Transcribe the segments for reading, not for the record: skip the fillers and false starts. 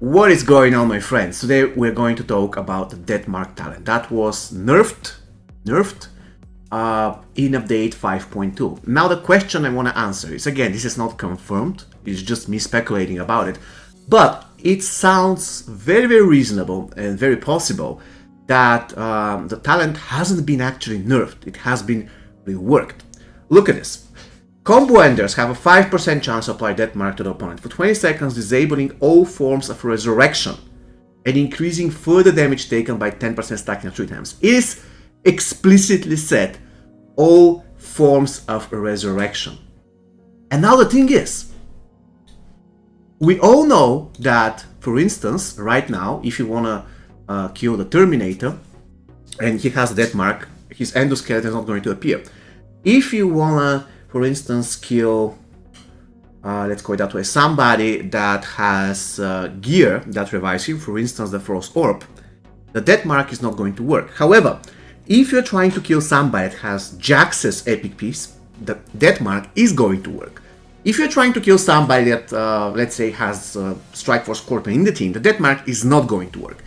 What is going on, my friends? Today we're going to talk about the Deathmark talent that was nerfed in update 5.2. Now the question I want to answer is, again, this is not confirmed, it's just me speculating about it, but it sounds very, very reasonable and very possible that the talent hasn't been actually nerfed, it has been reworked. Look at this. Combo enders have a 5% chance to apply Deathmark to the opponent for 20 seconds, disabling all forms of resurrection and increasing further damage taken by 10% stacking of 3 times. It is explicitly said all forms of resurrection. And now the thing is, we all know that, for instance, right now, if you want to kill the Terminator and he has a Deathmark, his endoskeleton is not going to appear. If you want to, for instance, kill, let's call it that way, somebody that has gear that revives him, for instance, the Frost Orb, the Deathmark is not going to work. However, if you're trying to kill somebody that has Jax's epic piece, the Deathmark is going to work. If you're trying to kill somebody that, let's say, has Strike Force Scorpion in the team, the Deathmark is not going to work.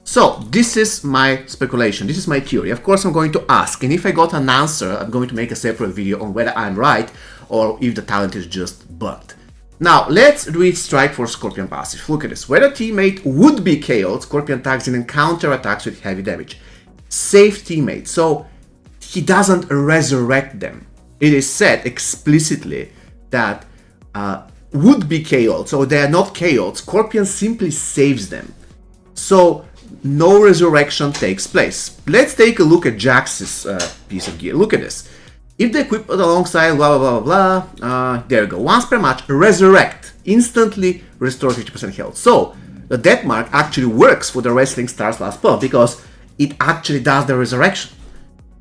So, this is my speculation, this is my theory. Of course, I'm going to ask, and if I got an answer, I'm going to make a separate video on whether I'm right or if the talent is just bugged. Now, let's read Strike Force Scorpion passive. Look at this. Where a teammate would be KO'd, Scorpion tags in and counter attacks with heavy damage. Save teammate, so he doesn't resurrect them. It is said explicitly that would be KO'd, so they are not KO'd. Scorpion simply saves them. So, no resurrection takes place. Let's take a look at Jax's piece of gear. Look at this. If they equip it alongside blah blah blah blah, there you go. Once per match, resurrect. Instantly restore 50% health. So, the Deathmark actually works for the Wrestling Stars last buff because it actually does the resurrection.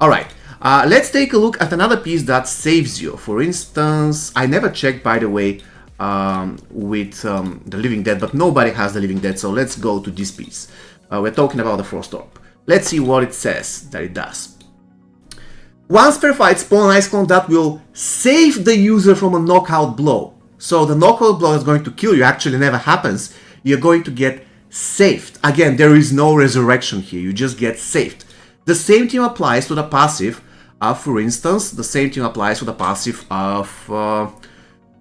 Alright, let's take a look at another piece that saves you. For instance, I never checked, by the way, with the Living Dead, but nobody has the Living Dead, so let's go to this piece. We're talking about the Frost Orb. Let's see what it says that it does. Once per fight, spawn an ice clone that will save the user from a knockout blow. So the knockout blow is going to kill you actually never happens. You're going to get saved. Again, there is no resurrection here. You just get saved. The same thing applies to the passive of, for instance, the same thing applies to the passive of,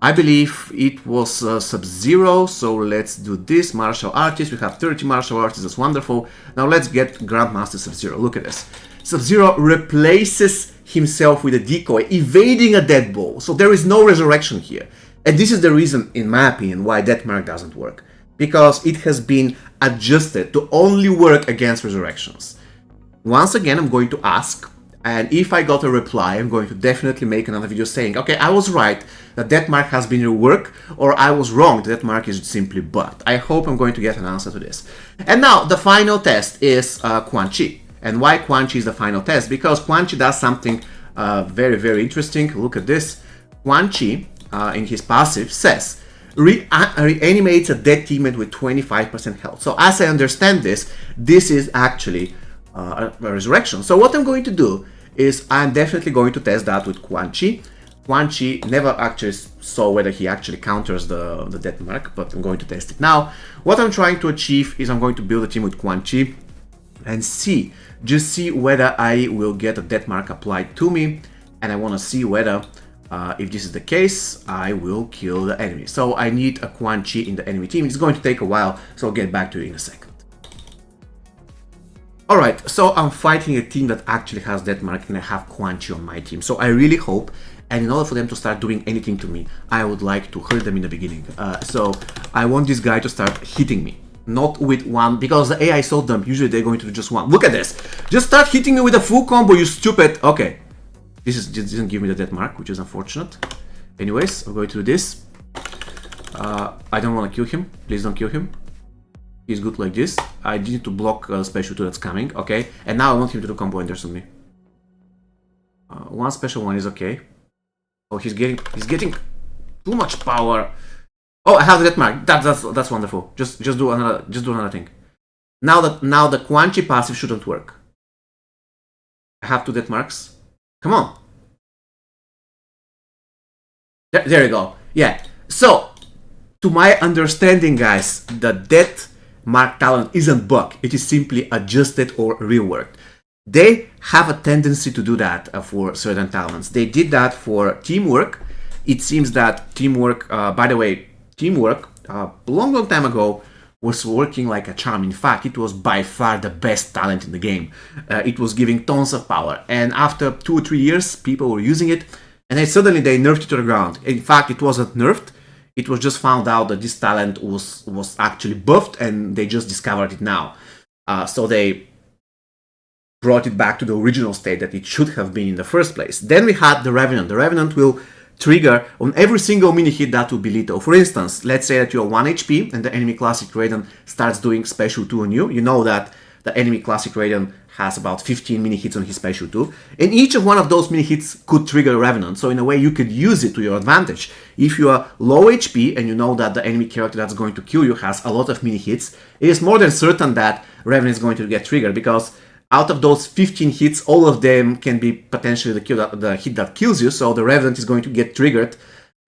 I believe it was Sub-Zero, so let's do this. Martial Artist, we have 30 Martial Artists, that's wonderful. Now let's get Grandmaster Sub-Zero, look at this. Sub-Zero replaces himself with a decoy, evading a dead ball, so there is no resurrection here. And this is the reason, in my opinion, why Deathmark doesn't work. Because it has been adjusted to only work against resurrections. Once again, I'm going to ask, and if I got a reply, I'm going to definitely make another video saying, okay, I was right, that Deathmark has been reworked, or I was wrong, that Deathmark is simply bugged. I hope I'm going to get an answer to this. And now, the final test is Quan Chi. And why Quan Chi is the final test? Because Quan Chi does something very, very interesting. Look at this. Quan Chi, in his passive, says, reanimates a dead teammate with 25% health. So as I understand this, this is actually a resurrection. So what I'm going to do is I'm definitely going to test that with Quan Chi. Quan Chi never actually saw whether he actually counters the Deathmark, but I'm going to test it now. What I'm trying to achieve is I'm going to build a team with Quan Chi and just see whether I will get a Deathmark applied to me, and I want to see whether if this is the case, I will kill the enemy. So I need a Quan Chi in the enemy team. It's going to take a while, so I'll get back to you in a second. Alright, so I'm fighting a team that actually has Deathmark and I have Quan Chi on my team. So I really hope, and in order for them to start doing anything to me, I would like to hurt them in the beginning. So I want this guy to start hitting me. Not with one, because the AI saw them. Usually they're going to do just one. Look at this. Just start hitting me with a full combo, you stupid. Okay. This didn't give me the Deathmark, which is unfortunate. Anyways, I'm going to do this. I don't want to kill him. Please don't kill him. He's good like this. I need to block special 2 that's coming. Okay. And now I want him to do combo enders on me. One special one is okay. Oh, he's getting too much power. Oh, I have the Deathmark. That's wonderful. Just do another thing. Now the Quan Chi passive shouldn't work. I have 2 Deathmarks. Come on. There you go. Yeah. So, to my understanding, guys, the Deathmark talent isn't bugged, it is simply adjusted or reworked. They have a tendency to do that for certain talents. They did that for teamwork. It seems that teamwork, by the way, teamwork, a long time ago, was working like a charm. In fact, it was by far the best talent in the game. It was giving tons of power. And after 2 or 3 years, people were using it, and then suddenly they nerfed it to the ground. In fact, it wasn't nerfed. It was just found out that this talent was actually buffed, and they just discovered it now. So they brought it back to the original state that it should have been in the first place. Then we had the Revenant. The Revenant will trigger on every single mini hit that will be lethal. For instance, let's say that you're 1 HP and the enemy Classic Raiden starts doing Special 2 on you. You know that the enemy Classic Raiden has about 15 mini hits on his Special 2, and each of one of those mini hits could trigger Revenant. So in a way, you could use it to your advantage. If you are low HP and you know that the enemy character that's going to kill you has a lot of mini hits, it is more than certain that Revenant is going to get triggered, because out of those 15 hits, all of them can be potentially the hit that kills you, so the Revenant is going to get triggered,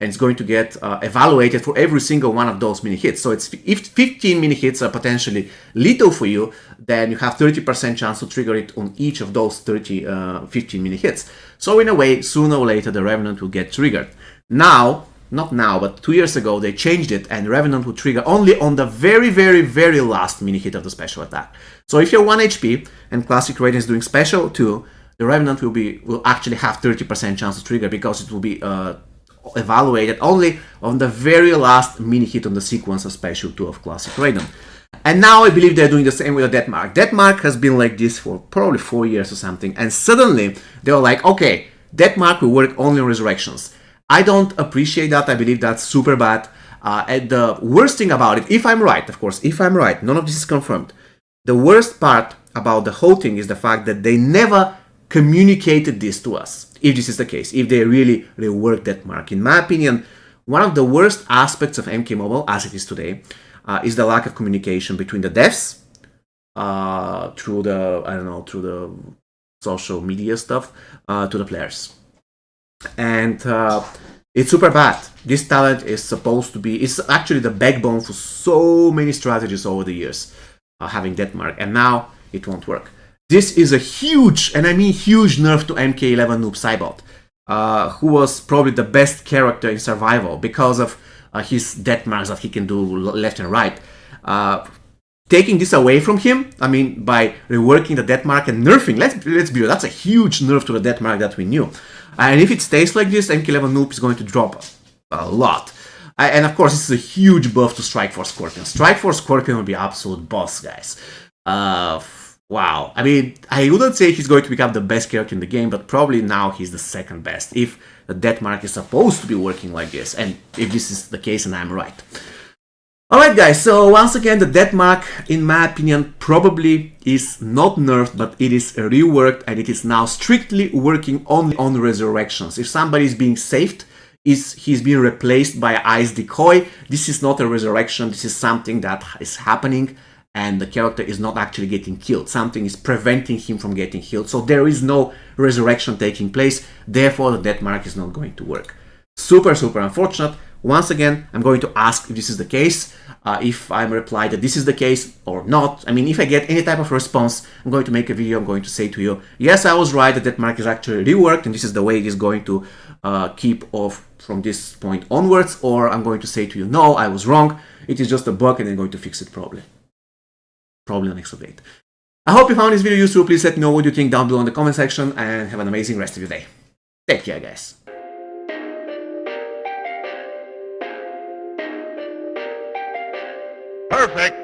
and it's going to get evaluated for every single one of those mini hits. So if 15 mini hits are potentially lethal for you, then you have 30% chance to trigger it on each of those 15 mini hits. So in a way, sooner or later, the Revenant will get triggered. Now, not now, but 2 years ago, they changed it, and Revenant will trigger only on the very, very, very last mini hit of the special attack. So if you're 1 HP and Classic Raiden is doing Special 2, the Revenant will actually have 30% chance to trigger, because it will be evaluated only on the very last mini hit on the sequence of Special 2 of Classic Raiden. And now I believe they're doing the same with the Deathmark. Deathmark has been like this for probably 4 years or something, and suddenly they were like, okay, Deathmark will work only on resurrections. I don't appreciate that. I believe that's super bad. And the worst thing about it, if I'm right, of course, if I'm right, none of this is confirmed. The worst part about the whole thing is the fact that they never communicated this to us, if this is the case, if they really reworked Deathmark. In my opinion, one of the worst aspects of MK Mobile, as it is today, is the lack of communication between the devs, through the social media stuff, to the players. And it's super bad. This talent is supposed to be, it's actually the backbone for so many strategies over the years, having Deathmark, and now it won't work. This is a huge, and I mean huge, nerf to MK11 Noob Saibot, who was probably the best character in survival because of his Deathmarks that he can do left and right. Taking this away from him, I mean, by reworking the Deathmark and nerfing, let's be real, that's a huge nerf to the Deathmark that we knew. And if it stays like this, MK11 Noob is going to drop a lot. And of course, this is a huge buff to Strike Force Scorpion. Strike Force Scorpion will be absolute boss, guys. Wow. I mean, I wouldn't say he's going to become the best character in the game, but probably now he's the second best, if the Deathmark is supposed to be working like this, and if this is the case and I'm right. Alright guys, so once again, the Deathmark, in my opinion, probably is not nerfed, but it is reworked, and it is now strictly working only on resurrections. If somebody is being saved, he's being replaced by Ice Decoy, this is not a resurrection, this is something that is happening, and the character is not actually getting killed. Something is preventing him from getting killed, so there is no resurrection taking place, therefore the Deathmark is not going to work. Super, super unfortunate. Once again, I'm going to ask if this is the case, if I'm replied that this is the case or not. I mean, if I get any type of response, I'm going to make a video, I'm going to say to you, yes, I was right, that Deathmark is actually reworked, and this is the way it is going to keep off from this point onwards, or I'm going to say to you, no, I was wrong, it is just a bug, and I'm going to fix it probably on next update. I hope you found this video useful. Please let me know what you think down below in the comment section, and have an amazing rest of your day. Take care, guys. Perfect.